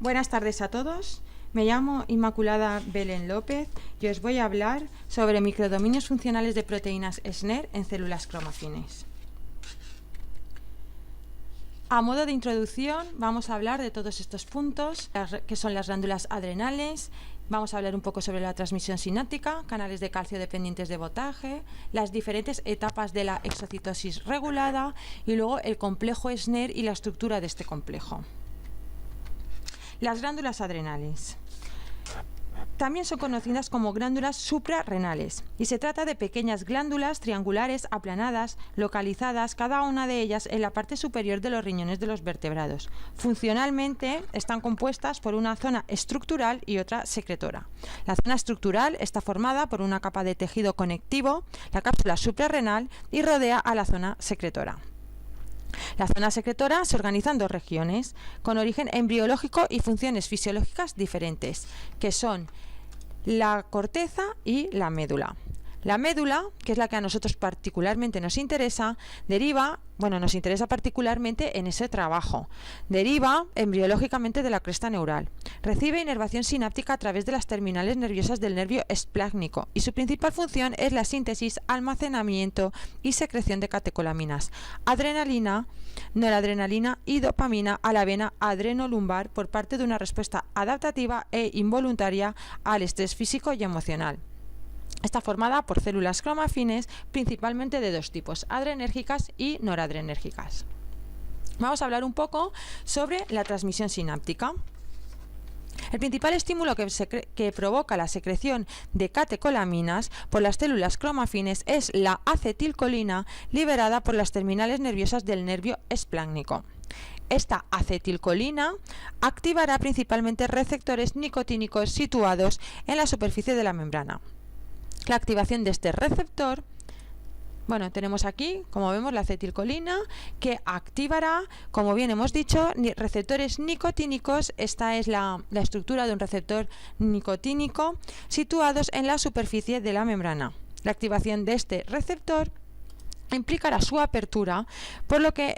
Buenas tardes a todos. Me llamo Inmaculada Belén López y os voy a hablar sobre microdominios funcionales de proteínas SNER en células cromafines. A modo de introducción, vamos a hablar de todos estos puntos, que son las glándulas adrenales. Vamos a hablar un poco sobre la transmisión sináptica, canales de calcio dependientes de voltaje, las diferentes etapas de la exocitosis regulada y luego el complejo SNER y la estructura de este complejo. Las glándulas adrenales también son conocidas como glándulas suprarrenales y se trata de pequeñas glándulas triangulares aplanadas, localizadas cada una de ellas en la parte superior de los riñones de los vertebrados. Funcionalmente están compuestas por una zona estructural y otra secretora. La zona estructural está formada por una capa de tejido conectivo, la cápsula suprarrenal, y rodea a la zona secretora. La zona secretora se organiza en dos regiones, con origen embriológico y funciones fisiológicas diferentes, que son la corteza y la médula. La médula, que es la que a nosotros particularmente nos interesa, nos interesa particularmente en ese trabajo. Deriva embriológicamente de la cresta neural. Recibe inervación sináptica a través de las terminales nerviosas del nervio esplácnico y su principal función es la síntesis, almacenamiento y secreción de catecolaminas, adrenalina, noradrenalina y dopamina a la vena adrenolumbar por parte de una respuesta adaptativa e involuntaria al estrés físico y emocional. Está formada por células cromafines principalmente de dos tipos, adrenérgicas y noradrenérgicas. Vamos a hablar un poco sobre la transmisión sináptica. El principal estímulo que provoca la secreción de catecolaminas por las células cromafines es la acetilcolina liberada por las terminales nerviosas del nervio esplácnico. Esta acetilcolina activará principalmente receptores nicotínicos situados en la superficie de la membrana. La activación de este receptor, tenemos aquí, como vemos, la acetilcolina que activará, como bien hemos dicho, receptores nicotínicos. Esta es la estructura de un receptor nicotínico situados en la superficie de la membrana. La activación de este receptor implicará su apertura, por lo que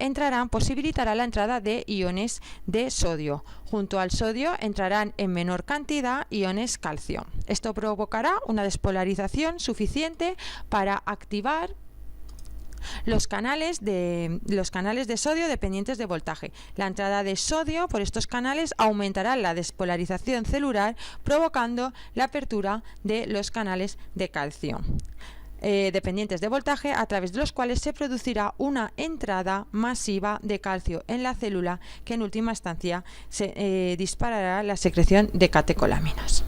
posibilitará la entrada de iones de sodio. Junto al sodio entrarán en menor cantidad iones calcio. Esto provocará una despolarización suficiente para activar los canales de sodio dependientes de voltaje. La entrada de sodio por estos canales aumentará la despolarización celular, provocando la apertura de los canales de calcio dependientes de voltaje, a través de los cuales se producirá una entrada masiva de calcio en la célula, que en última instancia se disparará la secreción de catecolaminas.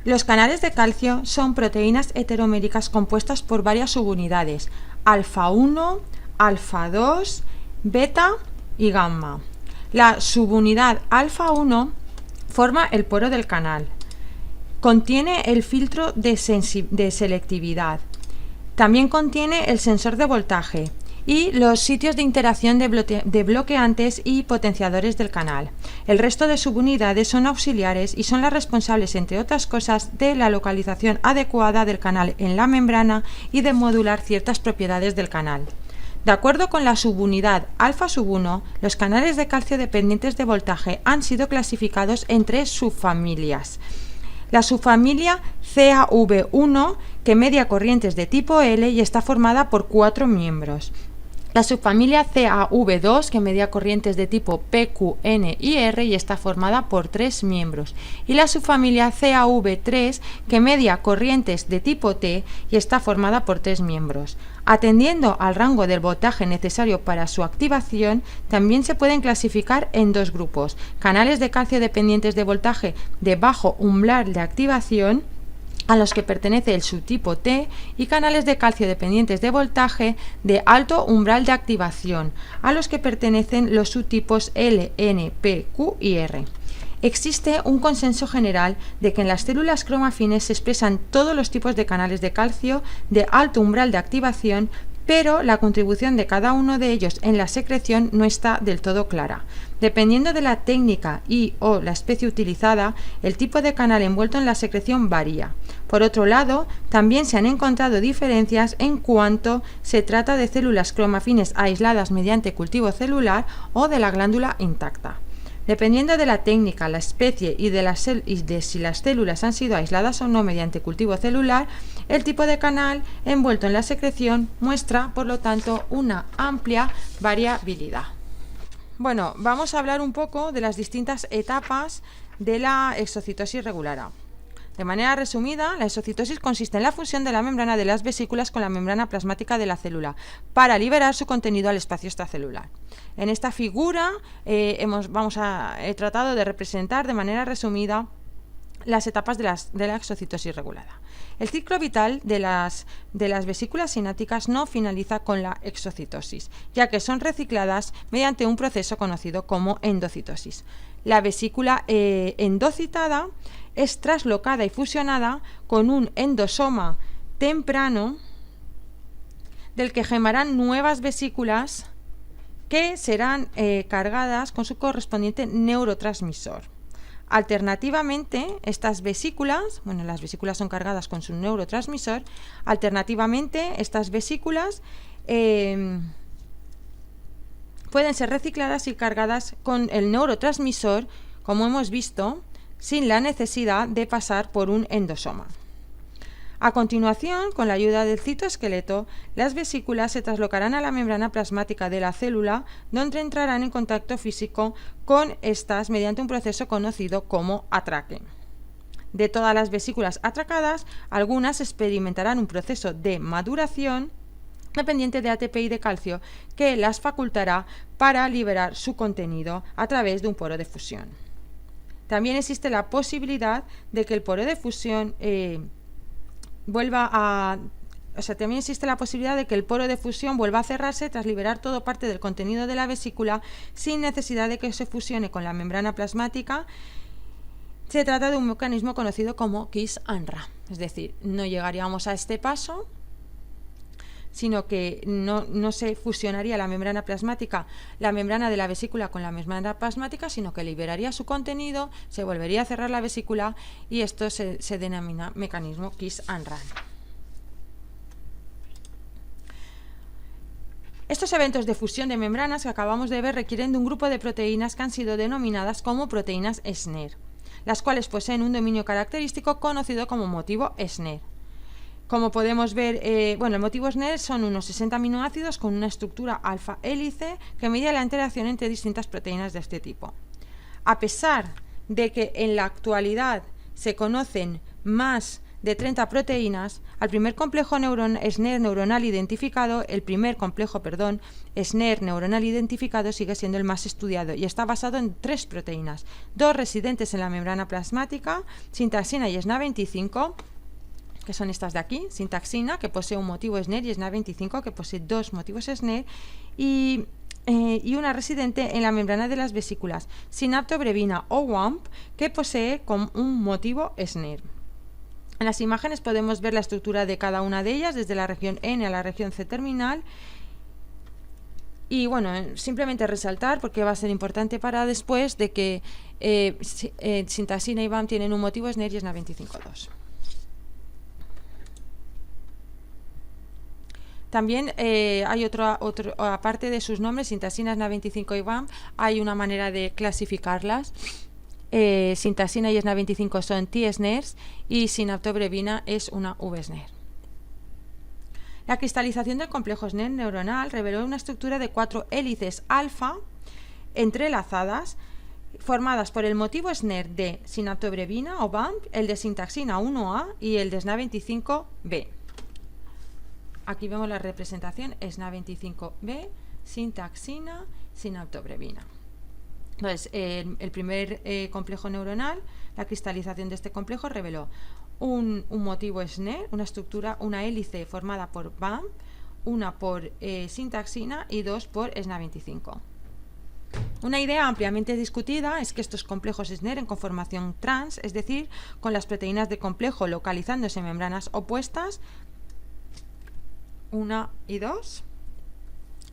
Los canales de calcio son proteínas heteroméricas compuestas por varias subunidades, alfa 1, alfa 2, beta y gamma. La subunidad alfa 1 forma el poro del canal. Contiene el filtro de selectividad. También contiene el sensor de voltaje y los sitios de interacción de bloqueantes y potenciadores del canal. El resto de subunidades son auxiliares y son las responsables, entre otras cosas, de la localización adecuada del canal en la membrana y de modular ciertas propiedades del canal. De acuerdo con la subunidad alfa sub 1, los canales de calcio dependientes de voltaje han sido clasificados en tres subfamilias. La subfamilia CAV1, que media corrientes de tipo L y está formada por 4 miembros. La subfamilia CAV2, que media corrientes de tipo P, Q, N y R y está formada por 3 miembros. Y la subfamilia CAV3, que media corrientes de tipo T y está formada por 3 miembros. Atendiendo al rango del voltaje necesario para su activación, también se pueden clasificar en dos grupos: canales de calcio dependientes de voltaje de bajo umbral de activación, a los que pertenece el subtipo T, y canales de calcio dependientes de voltaje de alto umbral de activación, a los que pertenecen los subtipos L, N, P, Q y R. Existe un consenso general de que en las células cromafines se expresan todos los tipos de canales de calcio de alto umbral de activación, pero la contribución de cada uno de ellos en la secreción no está del todo clara. Dependiendo de la técnica y o la especie utilizada, el tipo de canal envuelto en la secreción varía. Por otro lado, también se han encontrado diferencias en cuanto se trata de células cromafines aisladas mediante cultivo celular o de la glándula intacta. Dependiendo de la técnica, la especie y de si las células han sido aisladas o no mediante cultivo celular, el tipo de canal envuelto en la secreción muestra, por lo tanto, una amplia variabilidad. Bueno, vamos a hablar un poco de las distintas etapas de la exocitosis regular. De manera resumida, la exocitosis consiste en la fusión de la membrana de las vesículas con la membrana plasmática de la célula para liberar su contenido al espacio extracelular. En esta figura he tratado de representar de manera resumida las etapas de la exocitosis regulada. El ciclo vital de las vesículas sináticas no finaliza con la exocitosis, ya que son recicladas mediante un proceso conocido como endocitosis. La vesícula endocitada es traslocada y fusionada con un endosoma temprano del que gemarán nuevas vesículas que serán cargadas con su correspondiente neurotransmisor. Alternativamente, estas vesículas, las vesículas son cargadas con su neurotransmisor, alternativamente estas vesículas pueden ser recicladas y cargadas con el neurotransmisor, como hemos visto, sin la necesidad de pasar por un endosoma. A continuación, con la ayuda del citoesqueleto, las vesículas se traslocarán a la membrana plasmática de la célula, donde entrarán en contacto físico con estas mediante un proceso conocido como atraque. De todas las vesículas atracadas, algunas experimentarán un proceso de maduración dependiente de ATP y de calcio que las facultará para liberar su contenido a través de un poro de fusión. También existe la posibilidad de que el poro de fusión vuelva a cerrarse tras liberar toda parte del contenido de la vesícula sin necesidad de que se fusione con la membrana plasmática. Se trata de un mecanismo conocido como Kiss-and-Run, es decir, no llegaríamos a este paso, sino que no se fusionaría la membrana plasmática, la membrana de la vesícula con la membrana plasmática, sino que liberaría su contenido, se volvería a cerrar la vesícula y esto se denomina mecanismo Kiss-and-Run. Estos eventos de fusión de membranas que acabamos de ver requieren de un grupo de proteínas que han sido denominadas como proteínas SNER, las cuales poseen un dominio característico conocido como motivo SNER. Como podemos ver, el motivo SNER son unos 60 aminoácidos con una estructura alfa hélice que mide la interacción entre distintas proteínas de este tipo. A pesar de que en la actualidad se conocen más de 30 proteínas, al primer complejo SNER neuronal identificado, SNER neuronal identificado sigue siendo el más estudiado y está basado en 3 proteínas, 2 residentes en la membrana plasmática, sintaxina y SNA25, que son estas de aquí, sintaxina, que posee un motivo SNER, y SNA25, que posee 2 motivos SNER, y una residente en la membrana de las vesículas, sinaptobrevina o WAMP, que posee un motivo SNER. En las imágenes podemos ver la estructura de cada una de ellas, desde la región N a la región C terminal. Y simplemente resaltar, porque va a ser importante para después, de que sintaxina y WAMP tienen un motivo SNER y SNA25-2. También hay otro, aparte de sus nombres, sintaxina, SNA25 y WAMP, hay una manera de clasificarlas. Sintaxina y SNA25 son T-SNERs y sinaptobrevina es una V-SNER. La cristalización del complejo SNER neuronal reveló una estructura de 4 hélices alfa entrelazadas formadas por el motivo SNER de sinaptobrevina o WAMP, el de sintaxina 1A y el de SNA25B. Aquí vemos la representación SNA25B, sintaxina, sinaptobrevina. Entonces, el primer complejo neuronal, la cristalización de este complejo reveló un motivo SNER, una estructura, una hélice formada por WAMP, una por sintaxina y 2 por SNA25. Una idea ampliamente discutida es que estos complejos SNER en conformación trans, es decir, con las proteínas de complejo localizándose en membranas opuestas, 1 y 2,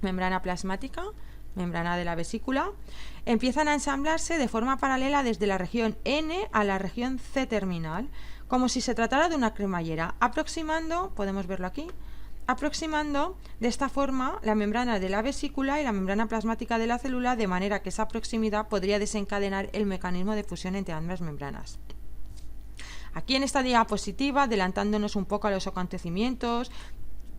membrana plasmática, membrana de la vesícula, empiezan a ensamblarse de forma paralela desde la región N a la región C terminal, como si se tratara de una cremallera, aproximando, podemos verlo aquí, aproximando de esta forma la membrana de la vesícula y la membrana plasmática de la célula, de manera que esa proximidad podría desencadenar el mecanismo de fusión entre ambas membranas. Aquí en esta diapositiva, adelantándonos un poco a los acontecimientos,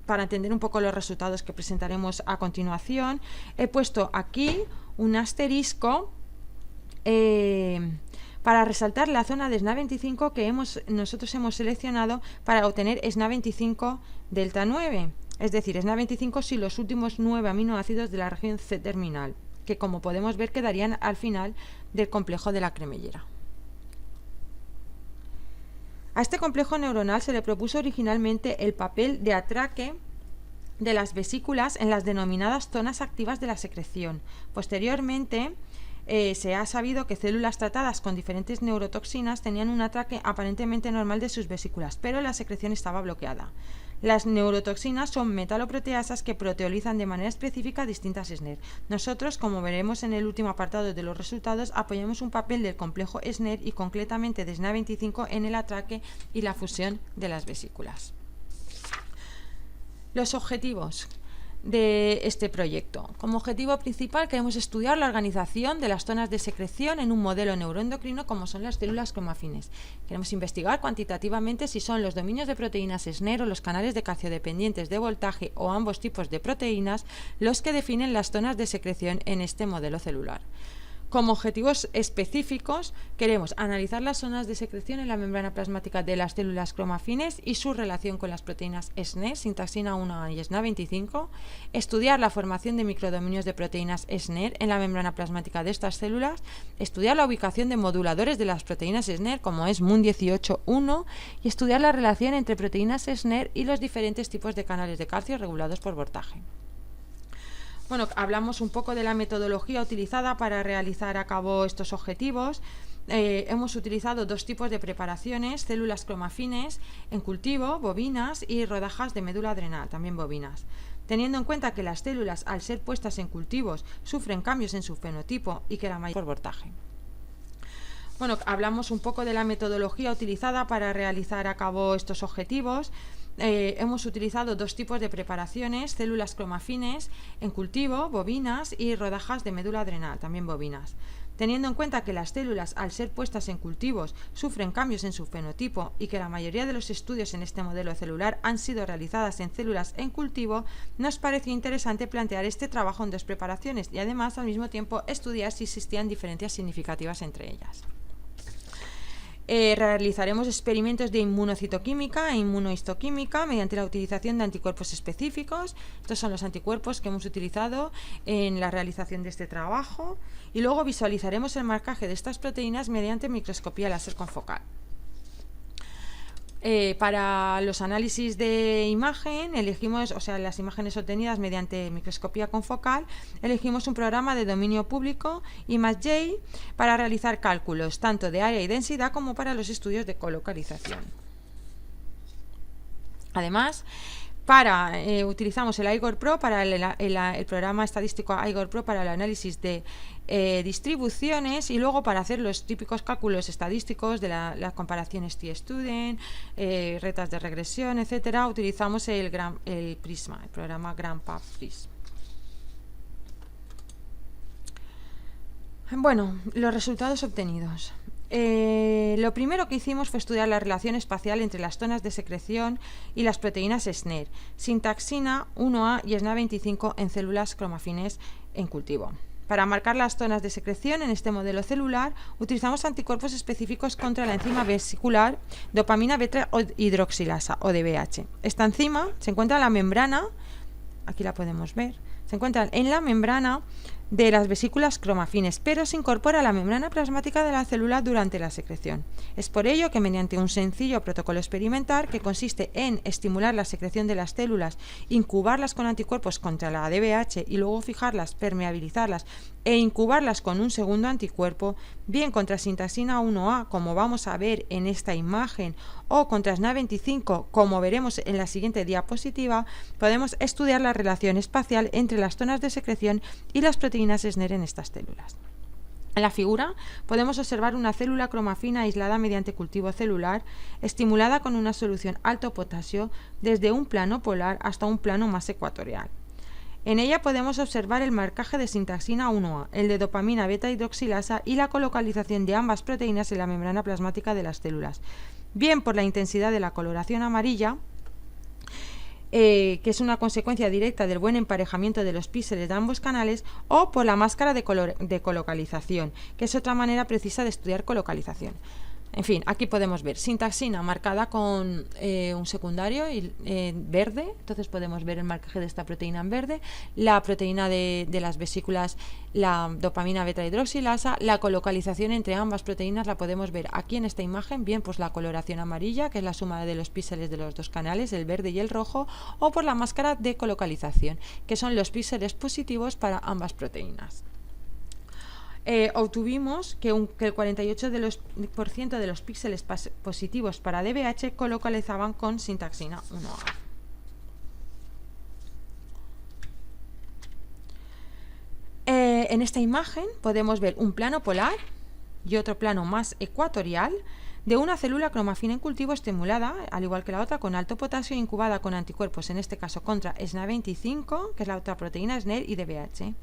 para entender un poco los resultados que presentaremos a continuación, he puesto aquí un asterisco para resaltar la zona de SNA25 que nosotros hemos seleccionado para obtener SNA25 delta 9, es decir, SNA25 si los últimos 9 aminoácidos de la región C terminal, que como podemos ver quedarían al final del complejo de la cremallera. A este complejo neuronal se le propuso originalmente el papel de atraque de las vesículas en las denominadas zonas activas de la secreción. Posteriormente, se ha sabido que células tratadas con diferentes neurotoxinas tenían un atraque aparentemente normal de sus vesículas, pero la secreción estaba bloqueada. Las neurotoxinas son metaloproteasas que proteolizan de manera específica distintas SNER. Nosotros, como veremos en el último apartado de los resultados, apoyamos un papel del complejo SNER y concretamente de SNA25 en el atraque y la fusión de las vesículas. Los objetivos de este proyecto. Como objetivo principal queremos estudiar la organización de las zonas de secreción en un modelo neuroendocrino como son las células cromafines. Queremos investigar cuantitativamente si son los dominios de proteínas SNER o los canales de calcio dependientes de voltaje o ambos tipos de proteínas los que definen las zonas de secreción en este modelo celular. Como objetivos específicos, queremos analizar las zonas de secreción en la membrana plasmática de las células cromafines y su relación con las proteínas SNER, sintaxina 1 y SNA25, estudiar la formación de microdominios de proteínas SNER en la membrana plasmática de estas células, estudiar la ubicación de moduladores de las proteínas SNER, como es MUN18-1, y estudiar la relación entre proteínas SNER y los diferentes tipos de canales de calcio regulados por voltaje. Bueno, hablamos un poco de la metodología utilizada para realizar a cabo estos objetivos. Hemos utilizado dos tipos de preparaciones, células cromafines en cultivo, bovinas, y rodajas de médula adrenal, también bovinas. Teniendo en cuenta que las células, al ser puestas en cultivos, sufren cambios en su fenotipo y que la mayoría por voltaje. Bueno, hablamos un poco de la metodología utilizada para realizar a cabo estos objetivos. Hemos utilizado dos tipos de preparaciones, células cromafines en cultivo, bovinas, y rodajas de médula adrenal, también bovinas. Teniendo en cuenta que las células, al ser puestas en cultivos, sufren cambios en su fenotipo y que la mayoría de los estudios en este modelo celular han sido realizadas en células en cultivo, nos pareció interesante plantear este trabajo en dos preparaciones y además al mismo tiempo estudiar si existían diferencias significativas entre ellas. Realizaremos experimentos de inmunocitoquímica e inmunohistoquímica mediante la utilización de anticuerpos específicos. Estos son los anticuerpos que hemos utilizado en la realización de este trabajo. Y luego visualizaremos el marcaje de estas proteínas mediante microscopía láser confocal. Para los análisis de imagen, elegimos, las imágenes obtenidas mediante microscopía confocal, elegimos un programa de dominio público, ImageJ, para realizar cálculos tanto de área y densidad como para los estudios de colocalización. Además, utilizamos el IGOR Pro para el programa estadístico IGOR Pro para el análisis de distribuciones, y luego para hacer los típicos cálculos estadísticos de las comparaciones t-student, retas de regresión, etcétera, utilizamos el Prisma, el programa GrandPub Prisma. Bueno, los resultados obtenidos. Lo primero que hicimos fue estudiar la relación espacial entre las zonas de secreción y las proteínas SNER, sintaxina 1A y SNA25 en células cromafines en cultivo. Para marcar las zonas de secreción en este modelo celular, utilizamos anticuerpos específicos contra la enzima vesicular dopamina beta hidroxilasa, o DBH. Esta enzima se encuentra en la membrana, aquí la podemos ver, se encuentra en la membrana de las vesículas cromafines, pero se incorpora a la membrana plasmática de la célula durante la secreción. Es por ello que mediante un sencillo protocolo experimental que consiste en estimular la secreción de las células, incubarlas con anticuerpos contra la DBH y luego fijarlas, permeabilizarlas e incubarlas con un segundo anticuerpo, bien contra sintaxina 1A, como vamos a ver en esta imagen, o contra SNA25, como veremos en la siguiente diapositiva, podemos estudiar la relación espacial entre las zonas de secreción y las proteínas SNER en estas células. En la figura podemos observar una célula cromafina aislada mediante cultivo celular, estimulada con una solución alto potasio desde un plano polar hasta un plano más ecuatorial. En ella podemos observar el marcaje de sintaxina 1A, el de dopamina beta hidroxilasa y la colocalización de ambas proteínas en la membrana plasmática de las células, bien por la intensidad de la coloración amarilla, que es una consecuencia directa del buen emparejamiento de los píxeles de ambos canales, o por la máscara de colocalización, que es otra manera precisa de estudiar colocalización. En fin, aquí podemos ver sintaxina marcada con un secundario verde, entonces podemos ver el marcaje de esta proteína en verde, la proteína de las vesículas, la dopamina beta hidroxilasa, la colocalización entre ambas proteínas la podemos ver aquí en esta imagen, bien pues la coloración amarilla, que es la suma de los píxeles de los dos canales, el verde y el rojo, o por la máscara de colocalización, que son los píxeles positivos para ambas proteínas. Obtuvimos que el 48% de los píxeles positivos para DBH colocalizaban con sintaxina 1A. En esta imagen podemos ver un plano polar y otro plano más ecuatorial de una célula cromafina en cultivo estimulada, al igual que la otra, con alto potasio, incubada con anticuerpos, en este caso contra SNA25, que es la otra proteína SNER, y DBH.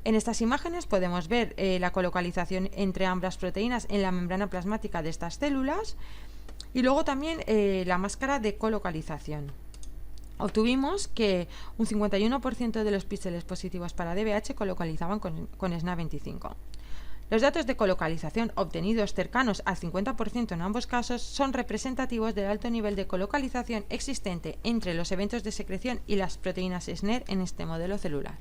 En estas imágenes podemos ver la colocalización entre ambas proteínas en la membrana plasmática de estas células y luego también la máscara de colocalización. Obtuvimos que un 51% de los píxeles positivos para DBH colocalizaban con SNA25. Los datos de colocalización obtenidos cercanos al 50% en ambos casos son representativos del alto nivel de colocalización existente entre los eventos de secreción y las proteínas SNER en este modelo celular.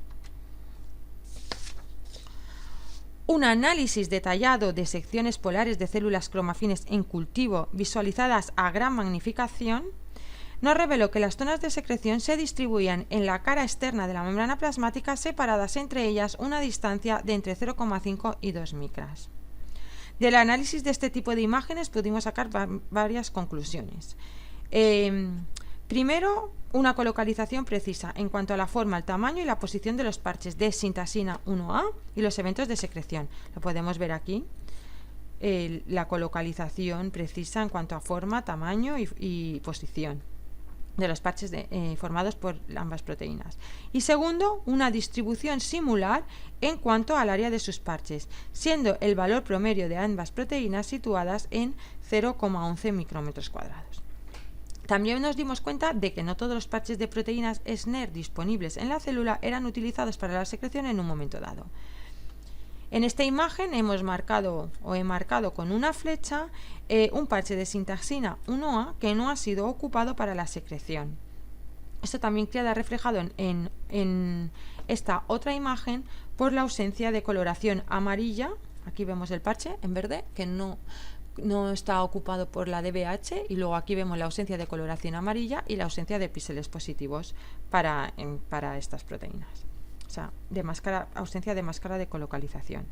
Un análisis detallado de secciones polares de células cromafines en cultivo visualizadas a gran magnificación nos reveló que las zonas de secreción se distribuían en la cara externa de la membrana plasmática, separadas entre ellas una distancia de entre 0,5 y 2 micras. Del análisis de este tipo de imágenes pudimos sacar varias conclusiones. Primero, una colocalización precisa en cuanto a la forma, el tamaño y la posición de los parches de sintaxina 1A y los eventos de secreción. Lo podemos ver aquí, la colocalización precisa en cuanto a forma, tamaño y posición de los parches formados por ambas proteínas. Y segundo, una distribución similar en cuanto al área de sus parches, siendo el valor promedio de ambas proteínas situadas en 0,11 micrómetros cuadrados. También nos dimos cuenta de que no todos los parches de proteínas SNER disponibles en la célula eran utilizados para la secreción en un momento dado. En esta imagen he marcado con una flecha un parche de sintaxina 1A que no ha sido ocupado para la secreción. Esto también queda reflejado en esta otra imagen por la ausencia de coloración amarilla. Aquí vemos el parche en verde que no está ocupado por la DBH, y luego aquí vemos la ausencia de coloración amarilla y la ausencia de píxeles positivos para estas proteínas. O sea, ausencia de máscara de colocalización.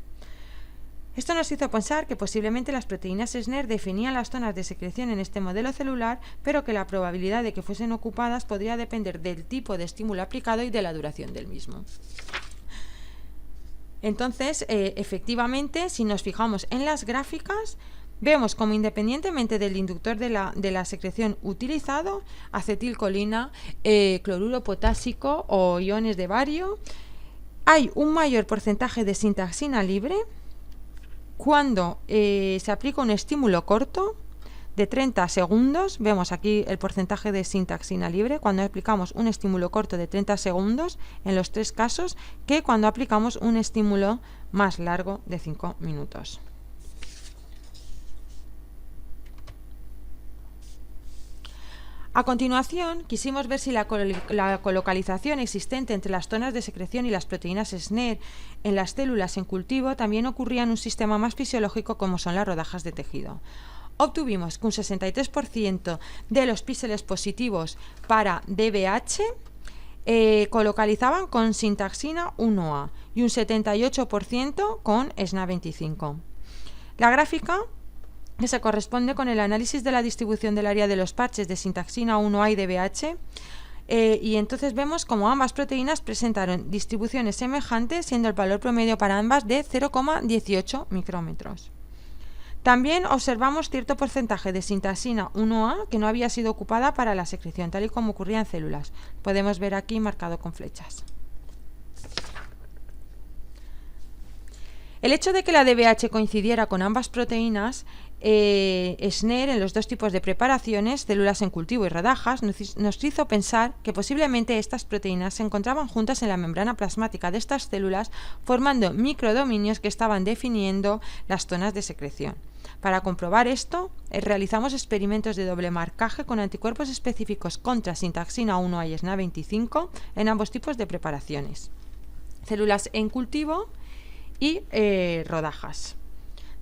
Esto nos hizo pensar que posiblemente las proteínas SNER definían las zonas de secreción en este modelo celular, pero que la probabilidad de que fuesen ocupadas podría depender del tipo de estímulo aplicado y de la duración del mismo. Entonces, efectivamente, si nos fijamos en las gráficas, vemos como independientemente del inductor de la secreción utilizado, acetilcolina, cloruro potásico o iones de bario, hay un mayor porcentaje de sintaxina libre cuando se aplica un estímulo corto de 30 segundos. Vemos aquí el porcentaje de sintaxina libre cuando aplicamos un estímulo corto de 30 segundos en los tres casos, que cuando aplicamos un estímulo más largo de 5 minutos. A continuación, quisimos ver si la colocalización existente entre las zonas de secreción y las proteínas SNER en las células en cultivo también ocurría en un sistema más fisiológico como son las rodajas de tejido. Obtuvimos que un 63% de los píxeles positivos para DBH colocalizaban con sintaxina 1A y un 78% con SNA25. La gráfica que se corresponde con el análisis de la distribución del área de los parches de sintaxina 1A y DBH, y entonces vemos como ambas proteínas presentaron distribuciones semejantes, siendo el valor promedio para ambas de 0,18 micrómetros. También observamos cierto porcentaje de sintaxina 1A que no había sido ocupada para la secreción, tal y como ocurría en células. Podemos ver aquí marcado con flechas. El hecho de que la DBH coincidiera con ambas proteínas SNER en los dos tipos de preparaciones, células en cultivo y rodajas, nos hizo pensar que posiblemente estas proteínas se encontraban juntas en la membrana plasmática de estas células, formando microdominios que estaban definiendo las zonas de secreción. Para comprobar esto, realizamos experimentos de doble marcaje con anticuerpos específicos contra sintaxina 1A y SNA25 en ambos tipos de preparaciones, células en cultivo y rodajas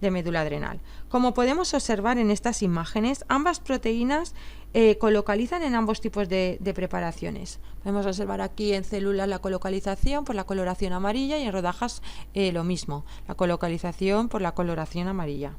de médula adrenal. Como podemos observar en estas imágenes, ambas proteínas colocalizan en ambos tipos de preparaciones. Podemos observar aquí en células la colocalización por la coloración amarilla y en rodajas lo mismo, la colocalización por la coloración amarilla.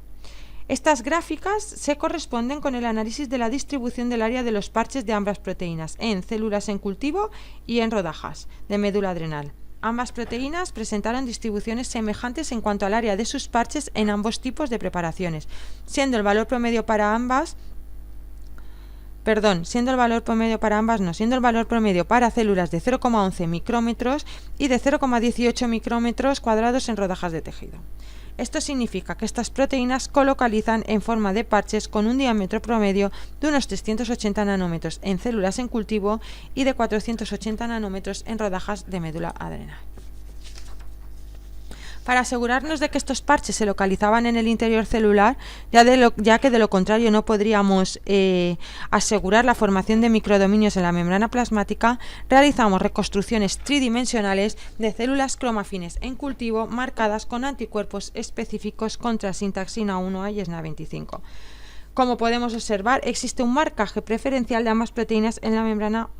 Estas gráficas se corresponden con el análisis de la distribución del área de los parches de ambas proteínas en células en cultivo y en rodajas de médula adrenal. Ambas proteínas presentaron distribuciones semejantes en cuanto al área de sus parches en ambos tipos de preparaciones, siendo el valor promedio para células de 0,11 micrómetros y de 0,18 micrómetros cuadrados en rodajas de tejido. Esto significa que estas proteínas colocalizan en forma de parches con un diámetro promedio de unos 380 nanómetros en células en cultivo y de 480 nanómetros en rodajas de médula adrenal. Para asegurarnos de que estos parches se localizaban en el interior celular, ya que de lo contrario no podríamos asegurar la formación de microdominios en la membrana plasmática, realizamos reconstrucciones tridimensionales de células cromafines en cultivo marcadas con anticuerpos específicos contra sintaxina 1A y SNA25. Como podemos observar, existe un marcaje preferencial de ambas proteínas en la membrana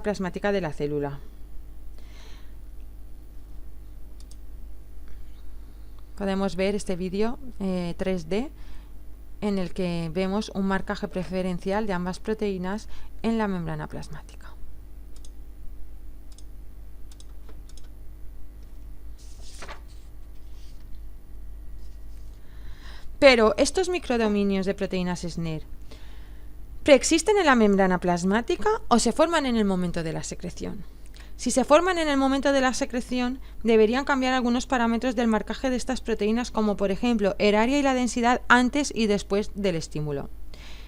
plasmática de la célula. Podemos ver este vídeo 3D en el que vemos un marcaje preferencial de ambas proteínas en la membrana plasmática. Pero estos microdominios de proteínas SNER, ¿preexisten en la membrana plasmática o se forman en el momento de la secreción? Si se forman en el momento de la secreción, deberían cambiar algunos parámetros del marcaje de estas proteínas, como por ejemplo el área y la densidad antes y después del estímulo.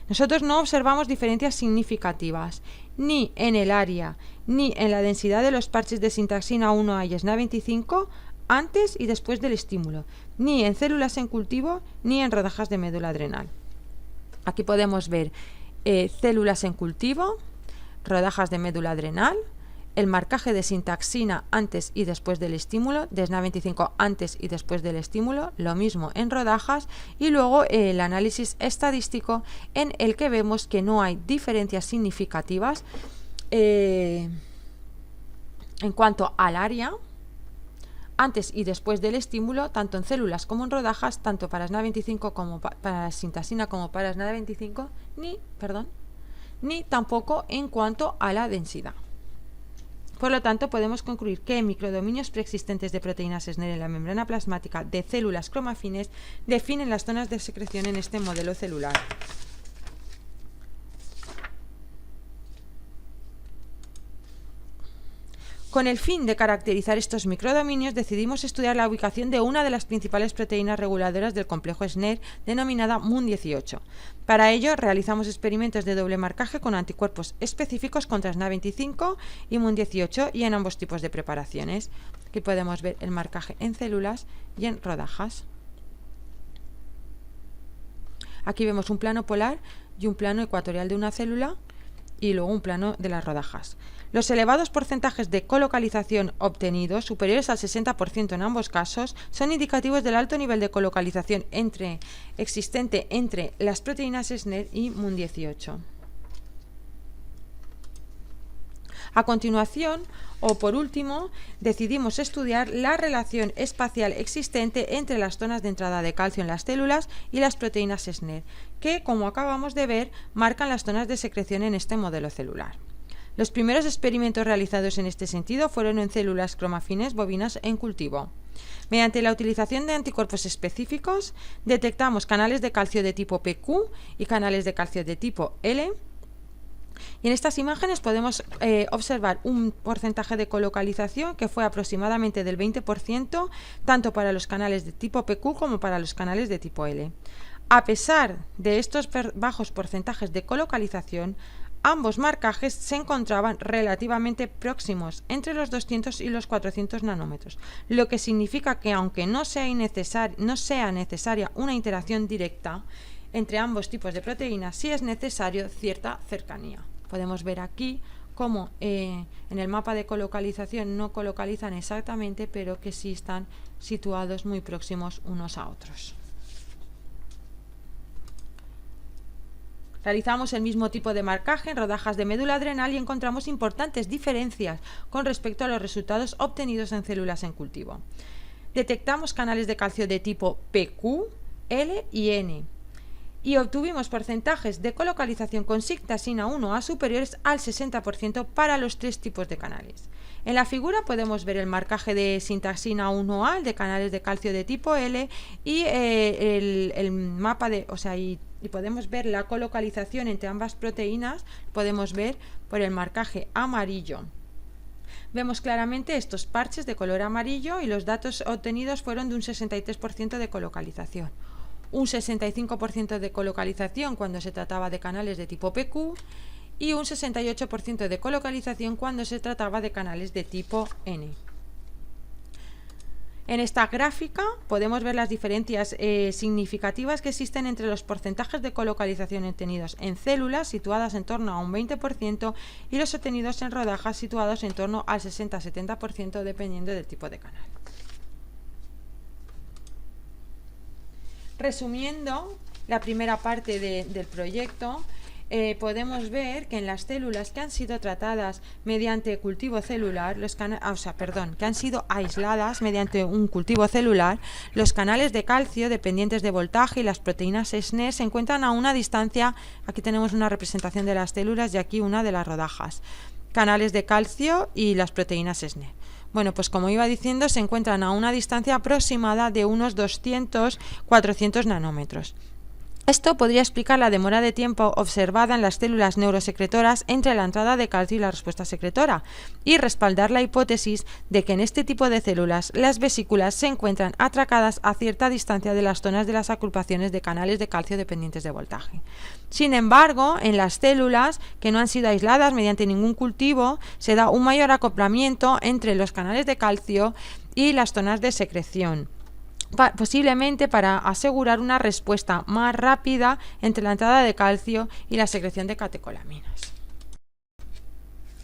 Nosotros no observamos diferencias significativas ni en el área ni en la densidad de los parches de sintaxina 1A y SNA25 antes y después del estímulo, ni en células en cultivo ni en rodajas de médula adrenal. Aquí podemos ver células en cultivo, rodajas de médula adrenal, el marcaje de sintaxina antes y después del estímulo, de SNA25 antes y después del estímulo, lo mismo en rodajas, y luego el análisis estadístico en el que vemos que no hay diferencias significativas en cuanto al área antes y después del estímulo, tanto en células como en rodajas, tanto para SNA25 como para sintaxina como para SNA25, ni tampoco en cuanto a la densidad. Por lo tanto, podemos concluir que microdominios preexistentes de proteínas SNER en la membrana plasmática de células cromafines definen las zonas de secreción en este modelo celular. Con el fin de caracterizar estos microdominios, decidimos estudiar la ubicación de una de las principales proteínas reguladoras del complejo SNER, denominada MUN18. Para ello, realizamos experimentos de doble marcaje con anticuerpos específicos contra SNA25 y MUN18 y en ambos tipos de preparaciones. Aquí podemos ver el marcaje en células y en rodajas. Aquí vemos un plano polar y un plano ecuatorial de una célula y luego un plano de las rodajas. Los elevados porcentajes de colocalización obtenidos, superiores al 60% en ambos casos, son indicativos del alto nivel de colocalización existente entre las proteínas SNER y MUN18. A continuación, o por último, decidimos estudiar la relación espacial existente entre las zonas de entrada de calcio en las células y las proteínas SNER, que, como acabamos de ver, marcan las zonas de secreción en este modelo celular. Los primeros experimentos realizados en este sentido fueron en células cromafines bovinas en cultivo. Mediante la utilización de anticuerpos específicos, detectamos canales de calcio de tipo PQ y canales de calcio de tipo L. Y en estas imágenes podemos observar un porcentaje de colocalización que fue aproximadamente del 20%, tanto para los canales de tipo PQ como para los canales de tipo L. A pesar de estos bajos porcentajes de colocalización, ambos marcajes se encontraban relativamente próximos, entre los 200 y los 400 nanómetros, lo que significa que aunque no sea necesaria una interacción directa entre ambos tipos de proteínas, sí es necesario cierta cercanía. Podemos ver aquí cómo en el mapa de colocalización no colocalizan exactamente, pero que sí están situados muy próximos unos a otros. Realizamos el mismo tipo de marcaje en rodajas de médula adrenal y encontramos importantes diferencias con respecto a los resultados obtenidos en células en cultivo. Detectamos canales de calcio de tipo PQ, L y N y obtuvimos porcentajes de colocalización con sigma 1A superiores al 60% para los tres tipos de canales. En la figura podemos ver el marcaje de sintaxina 1A de canales de calcio de tipo L y el mapa de, y podemos ver la colocalización entre ambas proteínas, podemos ver por el marcaje amarillo. Vemos claramente estos parches de color amarillo y los datos obtenidos fueron de un 63% de colocalización. Un 65% de colocalización cuando se trataba de canales de tipo PQ y un 68% de colocalización cuando se trataba de canales de tipo N. En esta gráfica podemos ver las diferencias significativas que existen entre los porcentajes de colocalización obtenidos en células situadas en torno a un 20% y los obtenidos en rodajas situados en torno al 60-70% dependiendo del tipo de canal. Resumiendo la primera parte del proyecto, podemos ver que en las células que han sido tratadas mediante cultivo celular, que han sido aisladas mediante un cultivo celular, los canales de calcio dependientes de voltaje y las proteínas SNER se encuentran a una distancia. Aquí tenemos una representación de las células y aquí una de las rodajas. Canales de calcio y las proteínas SNER. Bueno, pues como iba diciendo, se encuentran a una distancia aproximada de unos 200-400 nanómetros. Esto podría explicar la demora de tiempo observada en las células neurosecretoras entre la entrada de calcio y la respuesta secretora, y respaldar la hipótesis de que en este tipo de células las vesículas se encuentran atracadas a cierta distancia de las zonas de las agrupaciones de canales de calcio dependientes de voltaje. Sin embargo, en las células que no han sido aisladas mediante ningún cultivo, se da un mayor acoplamiento entre los canales de calcio y las zonas de secreción, posiblemente para asegurar una respuesta más rápida entre la entrada de calcio y la secreción de catecolaminas.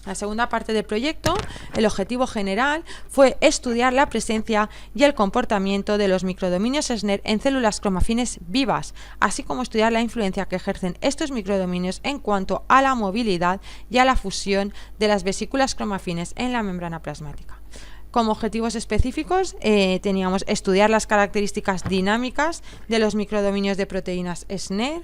La segunda parte del proyecto, el objetivo general, fue estudiar la presencia y el comportamiento de los microdominios SNER en células cromafines vivas, así como estudiar la influencia que ejercen estos microdominios en cuanto a la movilidad y a la fusión de las vesículas cromafines en la membrana plasmática. Como objetivos específicos teníamos estudiar las características dinámicas de los microdominios de proteínas SNER,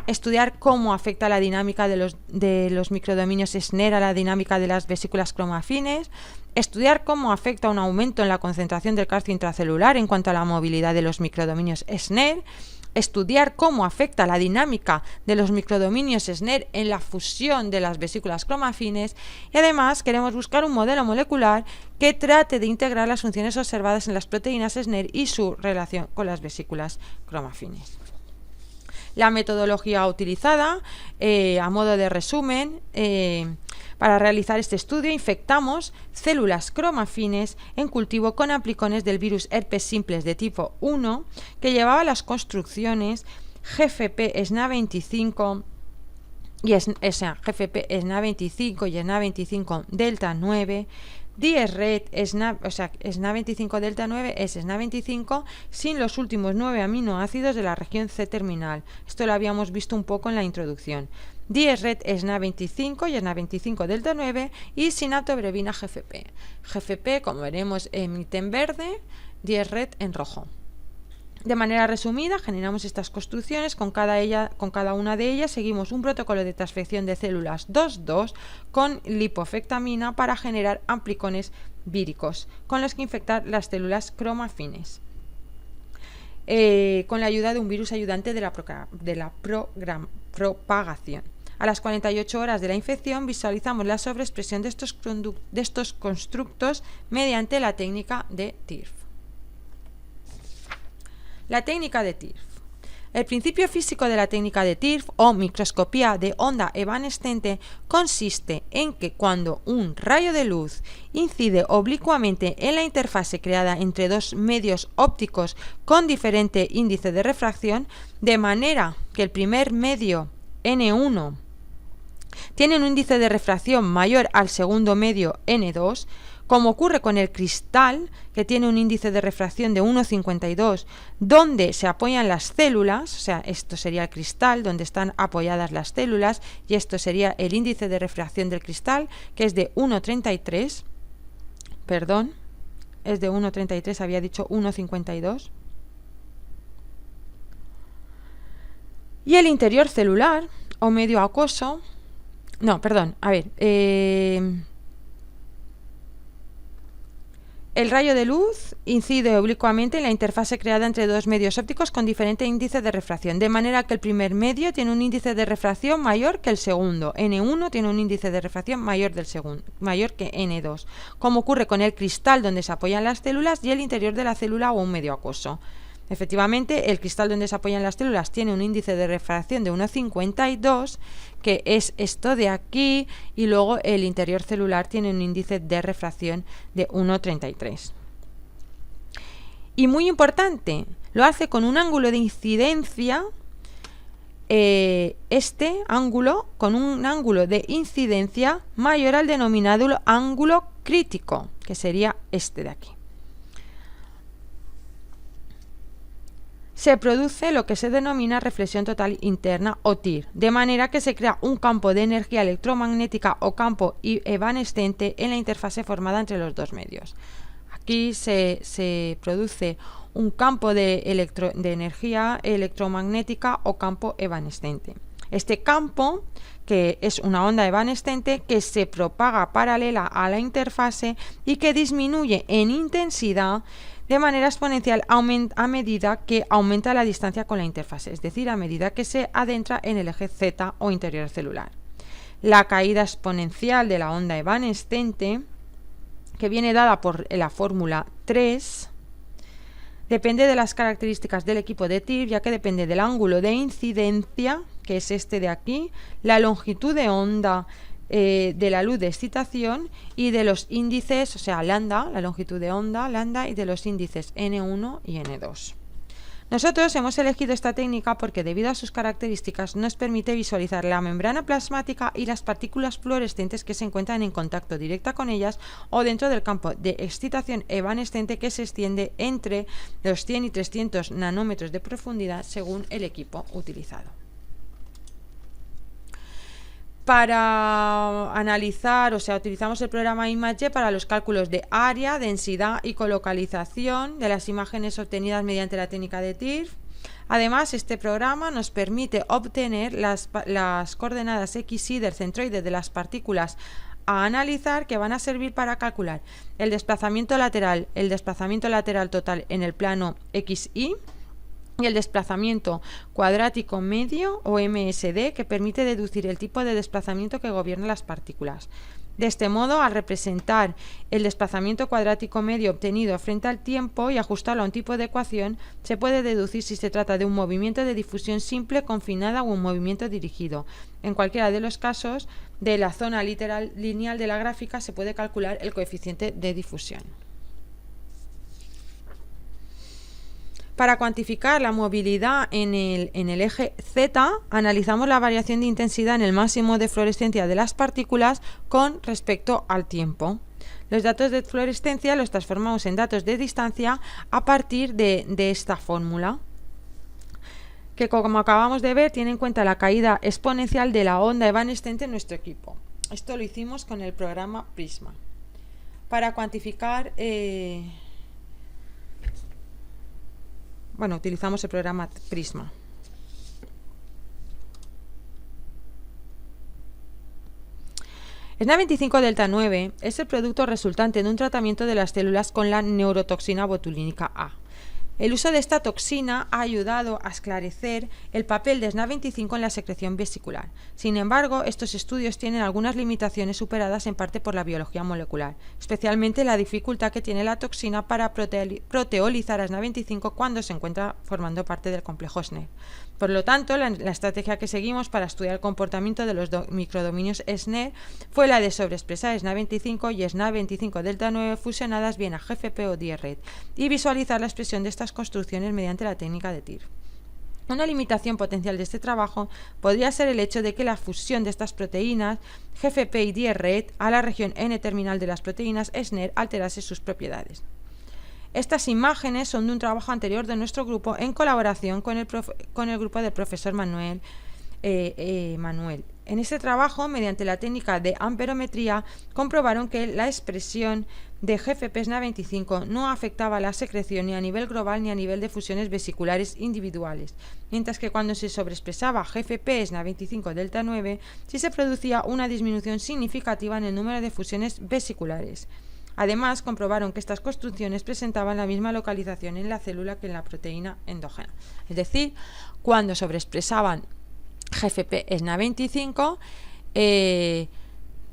estudiar cómo afecta la dinámica de los microdominios SNER a la dinámica de las vesículas cromafines, estudiar cómo afecta un aumento en la concentración del calcio intracelular en cuanto a la movilidad de los microdominios SNER, estudiar cómo afecta la dinámica de los microdominios SNER en la fusión de las vesículas cromafines y además queremos buscar un modelo molecular que trate de integrar las funciones observadas en las proteínas SNER y su relación con las vesículas cromafines. La metodología utilizada, a modo de resumen, para realizar este estudio infectamos células cromafines en cultivo con aplicones del virus herpes simplex de tipo 1 que llevaba las construcciones GFP SNA25 y GFP-SNA25 y SNA25 delta 9, DIERRET SNA25 delta 9 es SNA25 sin los últimos 9 aminoácidos de la región C terminal. Esto lo habíamos visto un poco en la introducción. Dies-Ret SNA25 y SNA25 delta 9 y sinaptobrevina GFP. GFP, como veremos, emite en verde, Dies-Ret en rojo. De manera resumida, generamos estas construcciones, con cada una de ellas seguimos un protocolo de transfección de células 2,2 con lipofectamina para generar amplicones víricos, con los que infectar las células cromafines, con la ayuda de un virus ayudante de la propagación. A las 48 horas de la infección visualizamos la sobreexpresión de estos constructos mediante la técnica de TIRF. La técnica de TIRF. El principio físico de la técnica de TIRF o microscopía de onda evanescente consiste en que cuando un rayo de luz incide oblicuamente en la interfase creada entre dos medios ópticos con diferente índice de refracción, de manera que el primer medio N1 tiene un índice de refracción mayor al segundo medio N2, como ocurre con el cristal, que tiene un índice de refracción de 1,52, donde se apoyan las células, o sea, esto sería el cristal, donde están apoyadas las células, y esto sería el índice de refracción del cristal, que es de 1,33, perdón, es de 1,33, había dicho 1,52. Y el interior celular, o medio acuoso, no, perdón, a ver, el rayo de luz incide oblicuamente en la interfase creada entre dos medios ópticos con diferente índice de refracción, de manera que el primer medio tiene un índice de refracción mayor que el segundo. N1 tiene un índice de refracción mayor que N2, como ocurre con el cristal donde se apoyan las células y el interior de la célula o un medio acuoso. Efectivamente, el cristal donde se apoyan las células tiene un índice de refracción de 1,52, que es esto de aquí, y luego el interior celular tiene un índice de refracción de 1,33. Y muy importante, lo hace con un ángulo de incidencia, este ángulo con un ángulo de incidencia mayor al denominado ángulo crítico, que sería este de aquí. Se produce lo que se denomina reflexión total interna o TIR, de manera que se crea un campo de energía electromagnética o campo evanescente en la interfase formada entre los dos medios. Aquí se produce un campo de energía electromagnética o campo evanescente. Este campo, que es una onda evanescente que se propaga paralela a la interfase y que disminuye en intensidad de manera exponencial a medida que aumenta la distancia con la interfase, es decir, a medida que se adentra en el eje Z o interior celular. La caída exponencial de la onda evanescente, que viene dada por la fórmula 3, depende de las características del equipo de TIRF, ya que depende del ángulo de incidencia, que es este de aquí, la longitud de onda de la luz de excitación y de los índices, o sea, lambda, la longitud de onda, lambda, y de los índices N1 y N2. Nosotros hemos elegido esta técnica porque debido a sus características nos permite visualizar la membrana plasmática y las partículas fluorescentes que se encuentran en contacto directo con ellas o dentro del campo de excitación evanescente que se extiende entre los 100 y 300 nanómetros de profundidad según el equipo utilizado. Para analizar, o sea, utilizamos el programa ImageJ para los cálculos de área, densidad y colocalización de las imágenes obtenidas mediante la técnica de TIRF. Además, este programa nos permite obtener las coordenadas XY del centroide de las partículas a analizar, que van a servir para calcular el desplazamiento lateral total en el plano XY, y el desplazamiento cuadrático medio o MSD, que permite deducir el tipo de desplazamiento que gobierna las partículas. De este modo, al representar el desplazamiento cuadrático medio obtenido frente al tiempo y ajustarlo a un tipo de ecuación, se puede deducir si se trata de un movimiento de difusión simple, confinada o un movimiento dirigido. En cualquiera de los casos, de la zona lineal de la gráfica se puede calcular el coeficiente de difusión. Para cuantificar la movilidad en el eje Z, analizamos la variación de intensidad en el máximo de fluorescencia de las partículas con respecto al tiempo. Los datos de fluorescencia los transformamos en datos de distancia a partir de esta fórmula, que, como acabamos de ver, tiene en cuenta la caída exponencial de la onda evanescente en nuestro equipo. Esto lo hicimos con el programa Prisma. Para cuantificar, utilizamos el programa Prisma. SNA25 delta 9 es el producto resultante de un tratamiento de las células con la neurotoxina botulínica A. El uso de esta toxina ha ayudado a esclarecer el papel de SNA25 en la secreción vesicular. Sin embargo, estos estudios tienen algunas limitaciones superadas en parte por la biología molecular, especialmente la dificultad que tiene la toxina para proteolizar a SNA25 cuando se encuentra formando parte del complejo SNER. Por lo tanto, la estrategia que seguimos para estudiar el comportamiento de los microdominios SNER fue la de sobreexpresar SNA25 y SNA25 delta 9 fusionadas bien a GFP o DRED y visualizar la expresión de estas construcciones mediante la técnica de TIR. Una limitación potencial de este trabajo podría ser el hecho de que la fusión de estas proteínas GFP y DRED a la región N-terminal de las proteínas SNER alterase sus propiedades. Estas imágenes son de un trabajo anterior de nuestro grupo en colaboración con el grupo del profesor Manuel. En este trabajo, mediante la técnica de amperometría, comprobaron que la expresión de GFP SNA25 no afectaba la secreción ni a nivel global ni a nivel de fusiones vesiculares individuales, mientras que cuando se sobreexpresaba GFP SNA25 delta 9 sí se producía una disminución significativa en el número de fusiones vesiculares. Además, comprobaron que estas construcciones presentaban la misma localización en la célula que en la proteína endógena. Es decir, cuando sobreexpresaban GFP SNA25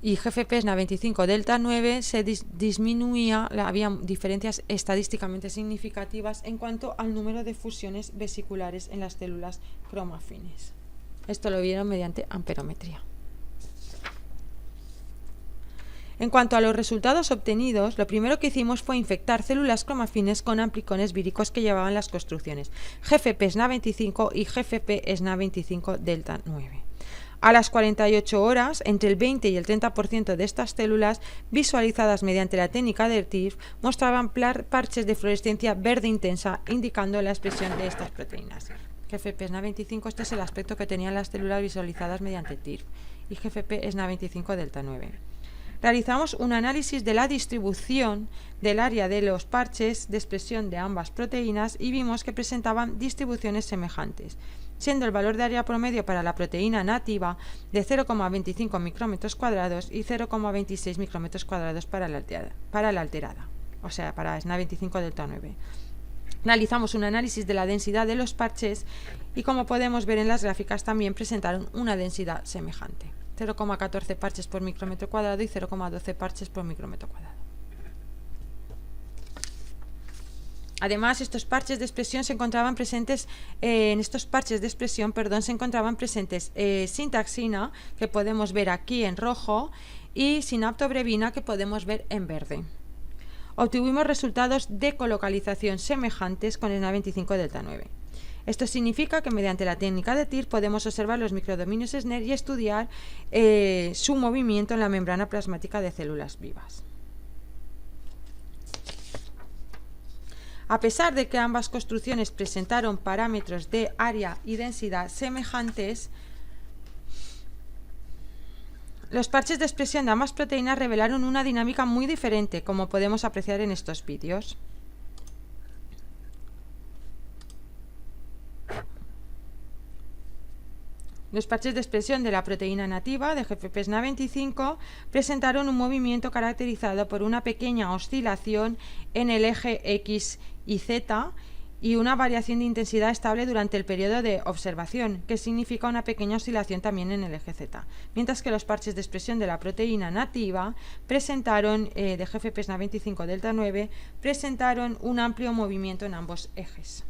y GFP SNA25 delta 9 se disminuía, había diferencias estadísticamente significativas en cuanto al número de fusiones vesiculares en las células cromafines. Esto lo vieron mediante amperometría. En cuanto a los resultados obtenidos, lo primero que hicimos fue infectar células cromafines con amplicones víricos que llevaban las construcciones GFP SNA25 y GFP SNA25 delta 9. A las 48 horas, entre el 20 y el 30% de estas células, visualizadas mediante la técnica de TIR, mostraban parches de fluorescencia verde intensa, indicando la expresión de estas proteínas. GFP SNA25, este es el aspecto que tenían las células visualizadas mediante TIR, y GFP SNA25 delta 9. Realizamos un análisis de la distribución del área de los parches de expresión de ambas proteínas y vimos que presentaban distribuciones semejantes, siendo el valor de área promedio para la proteína nativa de 0,25 micrómetros cuadrados y 0,26 micrómetros cuadrados para la alterada, o sea, para SNA25 delta 9. Realizamos un análisis de la densidad de los parches y, como podemos ver en las gráficas, también presentaron una densidad semejante. 0,14 parches por micrómetro cuadrado y 0,12 parches por micrómetro cuadrado. Además, estos parches de expresión se encontraban presentes, sintaxina, que podemos ver aquí en rojo, y sinaptobrevina, que podemos ver en verde. Obtuvimos resultados de colocalización semejantes con el SNA25 delta 9. Esto significa que mediante la técnica de TIR podemos observar los microdominios SNER y estudiar su movimiento en la membrana plasmática de células vivas. A pesar de que ambas construcciones presentaron parámetros de área y densidad semejantes, los parches de expresión de ambas proteínas revelaron una dinámica muy diferente, como podemos apreciar en estos vídeos. Los parches de expresión de la proteína nativa de GFP SNA25 presentaron un movimiento caracterizado por una pequeña oscilación en el eje X y Z y una variación de intensidad estable durante el periodo de observación, que significa una pequeña oscilación también en el eje Z, mientras que los parches de expresión de la proteína nativa presentaron, de GFP SNA25 delta 9, presentaron un amplio movimiento en ambos ejes.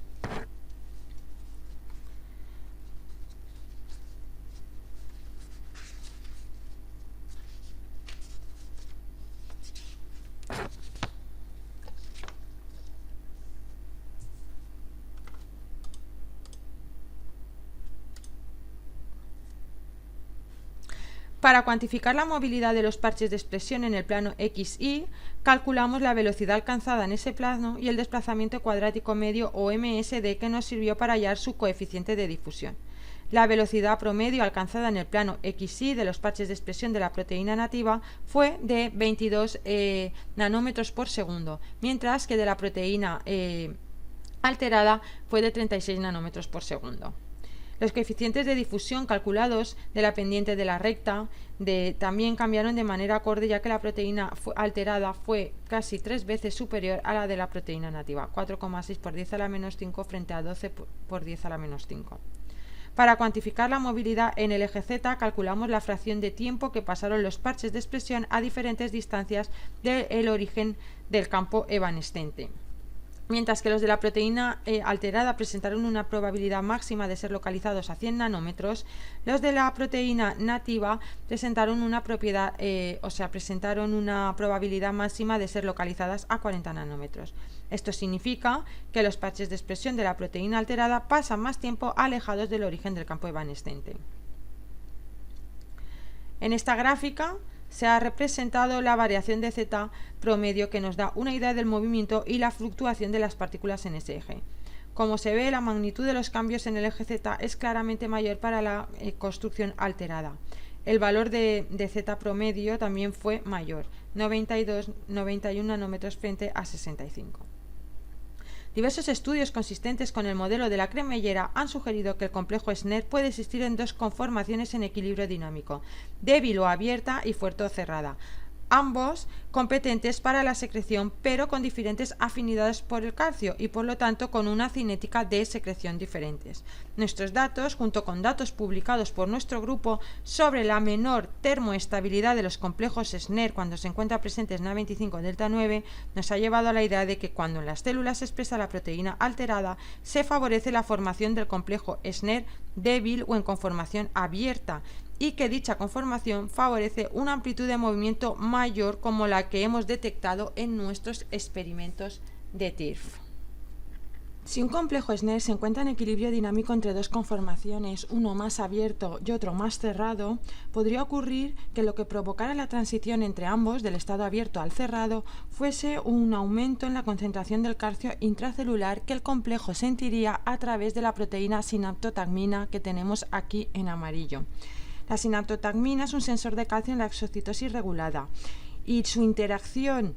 Para cuantificar la movilidad de los parches de expresión en el plano XY, calculamos la velocidad alcanzada en ese plano y el desplazamiento cuadrático medio o MSD que nos sirvió para hallar su coeficiente de difusión. La velocidad promedio alcanzada en el plano XY de los parches de expresión de la proteína nativa fue de 22 nanómetros por segundo, mientras que de la proteína alterada fue de 36 nanómetros por segundo. Los coeficientes de difusión calculados de la pendiente de la recta también cambiaron de manera acorde, ya que la proteína alterada fue casi 3 veces superior a la de la proteína nativa, 4,6 por 10 a la menos 5 frente a 12 por 10 a la menos 5. Para cuantificar la movilidad en el eje Z, calculamos la fracción de tiempo que pasaron los parches de expresión a diferentes distancias del origen del campo evanescente. Mientras que los de la proteína alterada presentaron una probabilidad máxima de ser localizados a 100 nanómetros, los de la proteína nativa presentaron una probabilidad máxima de ser localizadas a 40 nanómetros. Esto significa que los parches de expresión de la proteína alterada pasan más tiempo alejados del origen del campo evanescente. En esta gráfica se ha representado la variación de Z promedio, que nos da una idea del movimiento y la fluctuación de las partículas en ese eje. Como se ve, la magnitud de los cambios en el eje Z es claramente mayor para la construcción alterada. El valor de Z promedio también fue mayor, 91 nanómetros frente a 65. Diversos estudios consistentes con el modelo de la cremallera han sugerido que el complejo SNER puede existir en dos conformaciones en equilibrio dinámico, débil o abierta y fuerte o cerrada, ambos competentes para la secreción pero con diferentes afinidades por el calcio y por lo tanto con una cinética de secreción diferentes. Nuestros datos, junto con datos publicados por nuestro grupo sobre la menor termoestabilidad de los complejos SNER cuando se encuentra presente SNA25 delta 9, nos ha llevado a la idea de que cuando en las células se expresa la proteína alterada, se favorece la formación del complejo SNER débil o en conformación abierta, y que dicha conformación favorece una amplitud de movimiento mayor como la que hemos detectado en nuestros experimentos de TIRF. Si un complejo SNER se encuentra en equilibrio dinámico entre dos conformaciones, uno más abierto y otro más cerrado, podría ocurrir que lo que provocara la transición entre ambos, del estado abierto al cerrado, fuese un aumento en la concentración del calcio intracelular que el complejo sentiría a través de la proteína sinaptotagmina que tenemos aquí en amarillo. La sinaptotagmina es un sensor de calcio en la exocitosis regulada y su interacción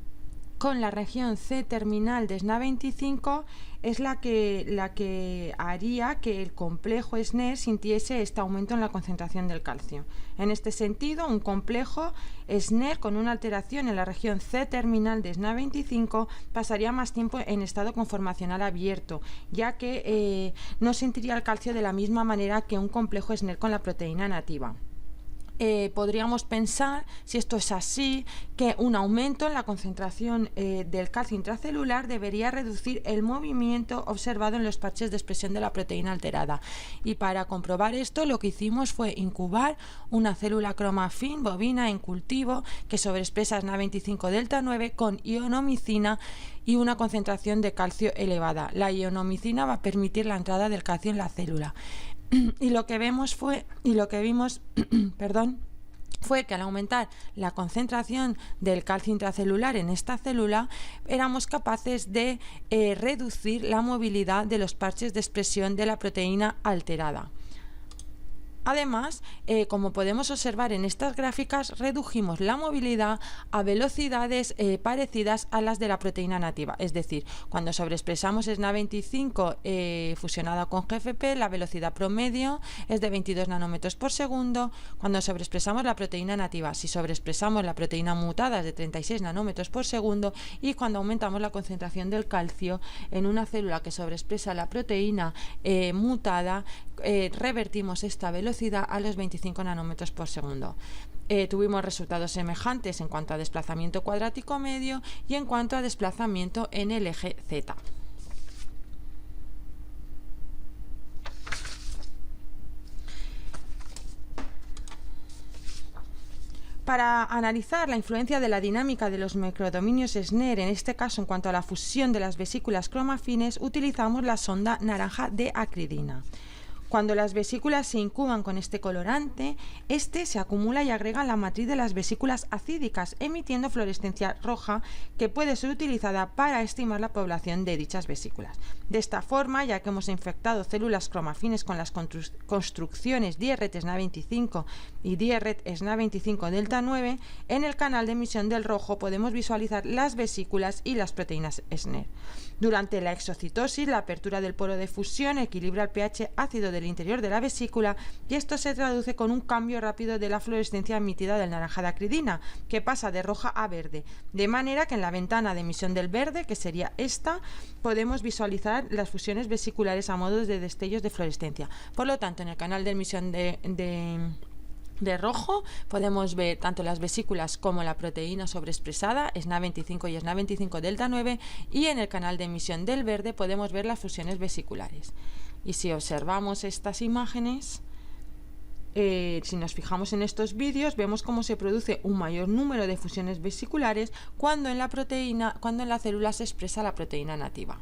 con la región C-terminal de SNA25 es la que haría que el complejo SNER sintiese este aumento en la concentración del calcio. En este sentido, un complejo SNER con una alteración en la región C-terminal de SNA25 pasaría más tiempo en estado conformacional abierto, ya que no sentiría el calcio de la misma manera que un complejo SNER con la proteína nativa. Podríamos pensar, si esto es así, que un aumento en la concentración del calcio intracelular debería reducir el movimiento observado en los parches de expresión de la proteína alterada. Y para comprobar esto, lo que hicimos fue incubar una célula ChromaFin bovina en cultivo que sobreexpresa SNA25 delta 9 con ionomicina y una concentración de calcio elevada. La ionomicina va a permitir la entrada del calcio en la célula. Y lo que vimos fue que al aumentar la concentración del calcio intracelular en esta célula, éramos capaces de reducir la movilidad de los parches de expresión de la proteína alterada. Además, como podemos observar en estas gráficas, redujimos la movilidad a velocidades parecidas a las de la proteína nativa. Es decir, cuando sobreexpresamos SNA25 fusionada con GFP, la velocidad promedio es de 22 nanómetros por segundo. Cuando sobreexpresamos la proteína nativa, si sobreexpresamos la proteína mutada, es de 36 nanómetros por segundo. Y cuando aumentamos la concentración del calcio en una célula que sobreexpresa la proteína mutada, revertimos esta velocidad a los 25 nanómetros por segundo. Tuvimos resultados semejantes en cuanto a desplazamiento cuadrático medio y en cuanto a desplazamiento en el eje Z. Para analizar la influencia de la dinámica de los microdominios SNER, en este caso en cuanto a la fusión de las vesículas cromafines, utilizamos la sonda naranja de acridina. Cuando las vesículas se incuban con este colorante, este se acumula y agrega en la matriz de las vesículas acídicas, emitiendo fluorescencia roja que puede ser utilizada para estimar la población de dichas vesículas. De esta forma, ya que hemos infectado células cromafines con las construcciones DIERET-SNA25 y DIERET-SNA25 delta 9, en el canal de emisión del rojo podemos visualizar las vesículas y las proteínas SNER. Durante la exocitosis, la apertura del poro de fusión equilibra el pH ácido del interior de la vesícula y esto se traduce con un cambio rápido de la fluorescencia emitida del naranja de acridina, que pasa de roja a verde, de manera que en la ventana de emisión del verde, que sería esta, podemos visualizar las fusiones vesiculares a modo de destellos de fluorescencia. Por lo tanto, en el canal de emisión de rojo podemos ver tanto las vesículas como la proteína sobreexpresada, SNA25 y SNA25 delta 9, y en el canal de emisión del verde podemos ver las fusiones vesiculares. Y si observamos estas imágenes, si nos fijamos en estos vídeos, vemos cómo se produce un mayor número de fusiones vesiculares cuando en la célula se expresa la proteína nativa.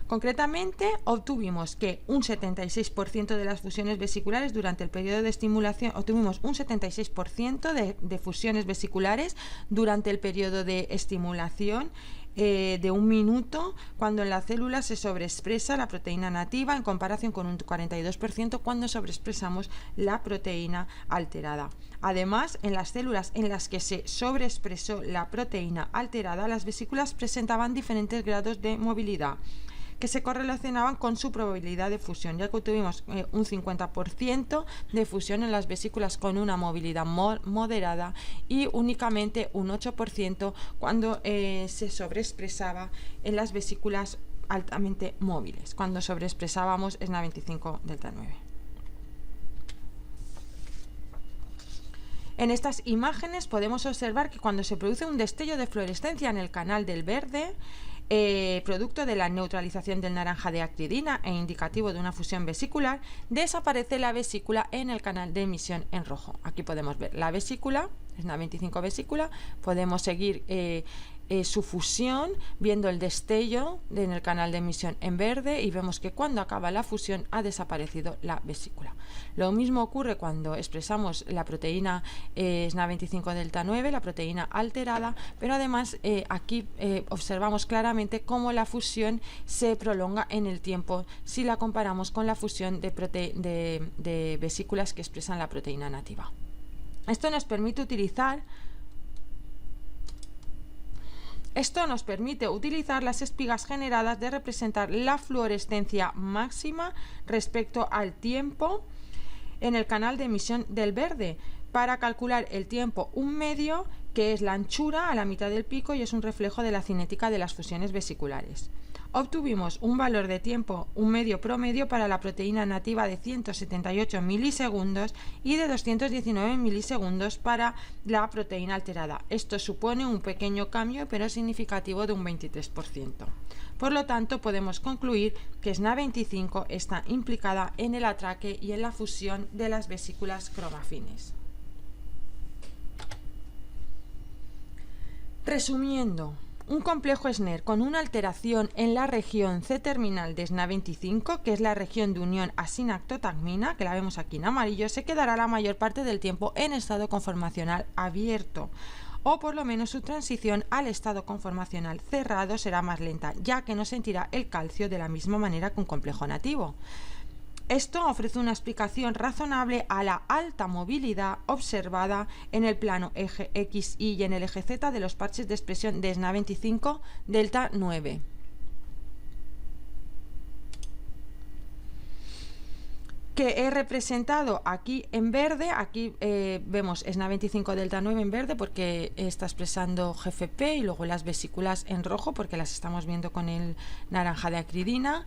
Concretamente, obtuvimos que un 76% de las fusiones vesiculares durante el periodo de estimulación, obtuvimos un 76% de fusiones vesiculares durante el periodo de estimulación de 1 minuto, cuando en la célula se sobreexpresa la proteína nativa, en comparación con un 42% cuando sobreexpresamos la proteína alterada. Además, en las células en las que se sobreexpresó la proteína alterada, las vesículas presentaban diferentes grados de movilidad que se correlacionaban con su probabilidad de fusión, ya que tuvimos un 50% de fusión en las vesículas con una movilidad moderada y únicamente un 8% cuando se sobreexpresaba en las vesículas altamente móviles, cuando sobreexpresábamos SNA25 delta 9. En estas imágenes podemos observar que cuando se produce un destello de fluorescencia en el canal del verde, producto de la neutralización del naranja de acridina e indicativo de una fusión vesicular, desaparece la vesícula en el canal de emisión en rojo. Aquí podemos ver la vesícula, es una 25 vesícula, podemos seguir su fusión viendo el destello en el canal de emisión en verde y vemos que cuando acaba la fusión ha desaparecido la vesícula. Lo mismo ocurre cuando expresamos la proteína SNA25 delta 9, la proteína alterada, pero además aquí observamos claramente cómo la fusión se prolonga en el tiempo si la comparamos con la fusión de vesículas que expresan la proteína nativa. Esto nos permite utilizar las espigas generadas de representar la fluorescencia máxima respecto al tiempo en el canal de emisión del verde para calcular el tiempo 1 medio, que es la anchura a la mitad del pico y es un reflejo de la cinética de las fusiones vesiculares. Obtuvimos un valor de tiempo 1 medio promedio para la proteína nativa de 178 milisegundos y de 219 milisegundos para la proteína alterada. Esto supone un pequeño cambio, pero significativo, de un 23%. Por lo tanto, podemos concluir que SNA25 está implicada en el atraque y en la fusión de las vesículas cromafines. Resumiendo, un complejo SNER con una alteración en la región C-terminal de SNA25, que es la región de unión a sinactotagmina, que la vemos aquí en amarillo, se quedará la mayor parte del tiempo en estado conformacional abierto, o por lo menos su transición al estado conformacional cerrado será más lenta, ya que no sentirá el calcio de la misma manera que un complejo nativo. Esto ofrece una explicación razonable a la alta movilidad observada en el plano eje X, Y en el eje Z de los parches de expresión de SNA25 delta 9. Que he representado aquí en verde. Aquí vemos SNA25 delta 9 en verde porque está expresando GFP, y luego las vesículas en rojo porque las estamos viendo con el naranja de acridina.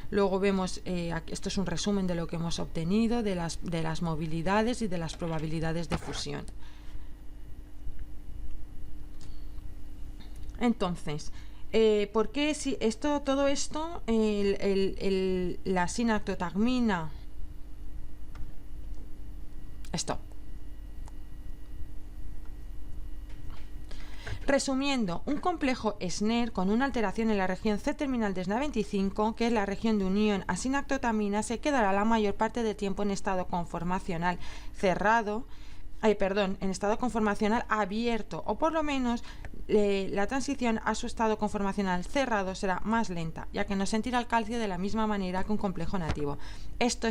Luego vemos, esto es un resumen de lo que hemos obtenido, de las movilidades y de las probabilidades de fusión. Entonces, ¿por qué si todo esto, la sinactotagmina? Resumiendo, un complejo SNER con una alteración en la región C-terminal de SNA25, que es la región de unión a sinactotamina, se quedará la mayor parte del tiempo en estado conformacional en estado conformacional abierto, o por lo menos la transición a su estado conformacional cerrado será más lenta, ya que no sentirá el calcio de la misma manera que un complejo nativo. Esto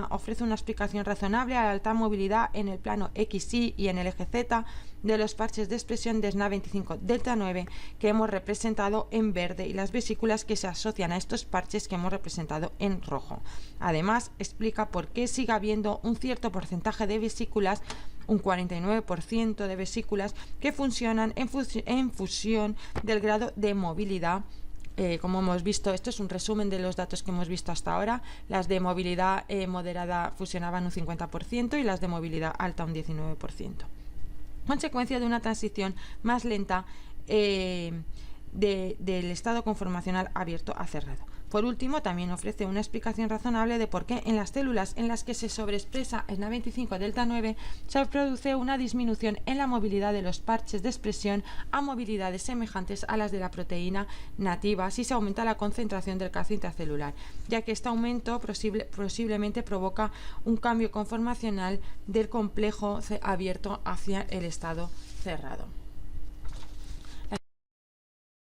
ofrece una explicación razonable a la alta movilidad en el plano XY y en el eje Z de los parches de expresión de SNA25 delta 9 que hemos representado en verde y las vesículas que se asocian a estos parches que hemos representado en rojo. Además, explica por qué sigue habiendo un cierto porcentaje de vesículas, un 49% de vesículas, que funcionan en función del grado de movilidad. Como hemos visto, esto es un resumen de los datos que hemos visto hasta ahora. Las de movilidad moderada fusionaban un 50% y las de movilidad alta un 19%. Consecuencia de una transición más lenta del estado conformacional abierto a cerrado. Por último, también ofrece una explicación razonable de por qué en las células en las que se sobreexpresa SNA25 delta 9 se produce una disminución en la movilidad de los parches de expresión a movilidades semejantes a las de la proteína nativa si se aumenta la concentración del calcio intracelular, ya que este aumento posiblemente provoca un cambio conformacional del complejo abierto hacia el estado cerrado.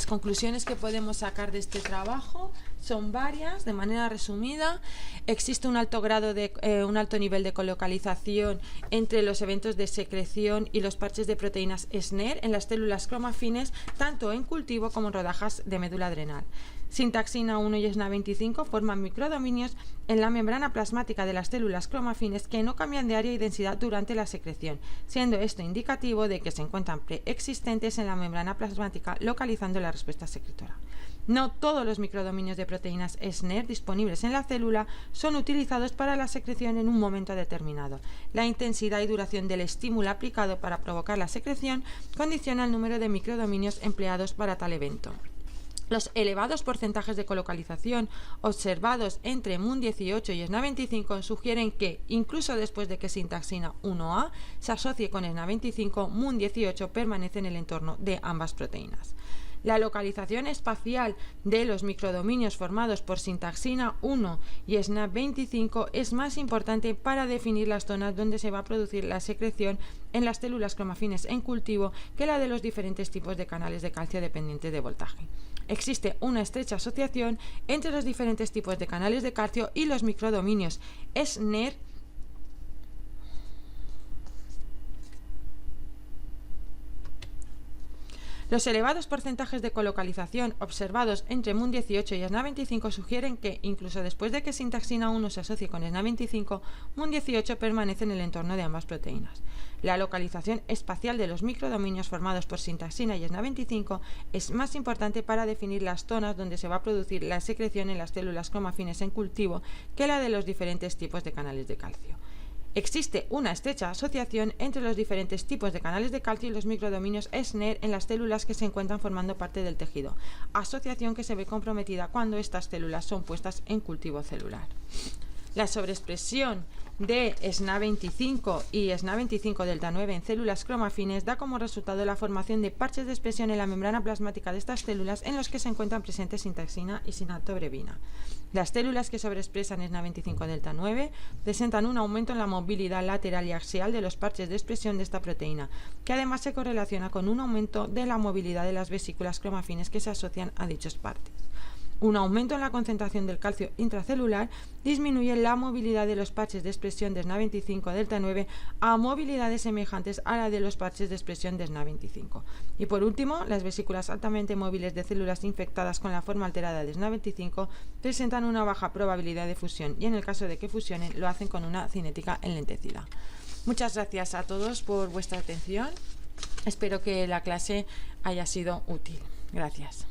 Las conclusiones que podemos sacar de este trabajo son varias. De manera resumida, existe un alto nivel de colocalización entre los eventos de secreción y los parches de proteínas SNER en las células cromafines, tanto en cultivo como en rodajas de médula adrenal. Sintaxina 1 y SNA25 forman microdominios en la membrana plasmática de las células cromafines que no cambian de área y densidad durante la secreción, siendo esto indicativo de que se encuentran preexistentes en la membrana plasmática, localizando la respuesta secretora. No todos los microdominios de proteínas SNER disponibles en la célula son utilizados para la secreción en un momento determinado. La intensidad y duración del estímulo aplicado para provocar la secreción condiciona el número de microdominios empleados para tal evento. Los elevados porcentajes de colocalización observados entre MUN18 y SNA25 sugieren que, incluso después de que sintaxina 1A se asocie con SNA25, MUN18 permanece en el entorno de ambas proteínas. La localización espacial de los microdominios formados por sintaxina 1 y SNA25 es más importante para definir las zonas donde se va a producir la secreción en las células cromafines en cultivo que la de los diferentes tipos de canales de calcio dependientes de voltaje. Existe una estrecha asociación entre los diferentes tipos de canales de calcio y los microdominios SNER. Los elevados porcentajes de colocalización observados entre MUN18 y SNA25 sugieren que, incluso después de que sintaxina 1 se asocie con SNA25, MUN18 permanece en el entorno de ambas proteínas. La localización espacial de los microdominios formados por sintaxina y SNA25 es más importante para definir las zonas donde se va a producir la secreción en las células cromafines en cultivo que la de los diferentes tipos de canales de calcio. Existe una estrecha asociación entre los diferentes tipos de canales de calcio y los microdominios SNER en las células que se encuentran formando parte del tejido, asociación que se ve comprometida cuando estas células son puestas en cultivo celular. La sobreexpresión de SNA25 y SNA25 delta 9 en células cromafines da como resultado la formación de parches de expresión en la membrana plasmática de estas células en los que se encuentran presentes sintaxina y sinatobrevina. Las células que sobreexpresan SNA25 delta 9 presentan un aumento en la movilidad lateral y axial de los parches de expresión de esta proteína, que además se correlaciona con un aumento de la movilidad de las vesículas cromafines que se asocian a dichos parches. Un aumento en la concentración del calcio intracelular disminuye la movilidad de los parches de expresión de SNA25 delta 9 a movilidades semejantes a la de los parches de expresión de SNA25. Y por último, las vesículas altamente móviles de células infectadas con la forma alterada de SNA25 presentan una baja probabilidad de fusión y en el caso de que fusionen lo hacen con una cinética enlentecida. Muchas gracias a todos por vuestra atención. Espero que la clase haya sido útil. Gracias.